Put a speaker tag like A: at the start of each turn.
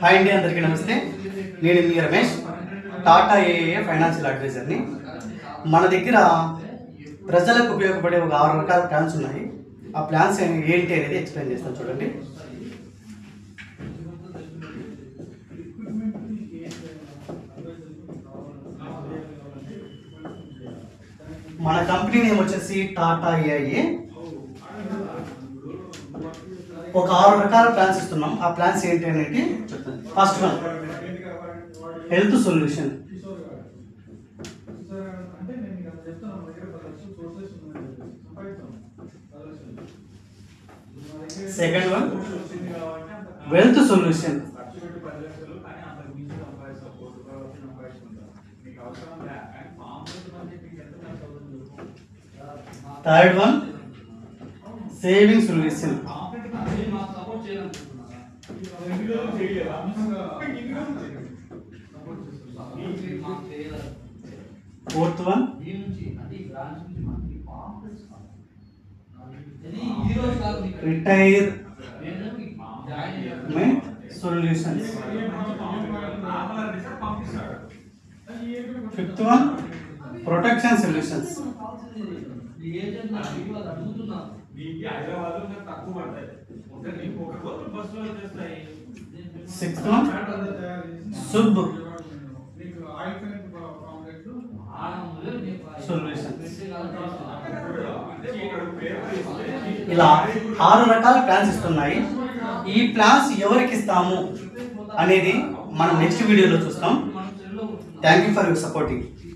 A: Hi అండి, అందరికీ నమస్తే. నేను మీ రమేష్, టాటా ఏఏ ఫైనాన్షియల్ అడ్వైజర్ని. మన దగ్గర ప్రజలకు ఉపయోగపడే ఒక 6 రకాల ప్లాన్స్ ఉన్నాయి. ఆ ప్లాన్స్ ఏంటి అనేది ఎక్స్ప్లెయిన్ చేస్తాను, చూడండి. మన కంపెనీ నేమ్ వచ్చేసి టాటా ఏఐఏ. ఒక 6 రకాల ప్లాన్స్ ఇస్తున్నాం. ఆ ప్లాన్స్ ఏంటి అనేది చెప్తాను. First one health solution. Second one wealth solution. Third one saving solution. Fourth one retirement solutions. Fifth one protection solutions. Sixth one సుబ్ సొల్యూషన్స్. ఇలా 6 రకాల ప్లాన్స్ ఇస్తున్నాయి. ఈ ప్లాన్స్ ఎవరికి ఇస్తాము అనేది మనం నెక్స్ట్ వీడియోలో చూస్తాం. Thank you for your supporting.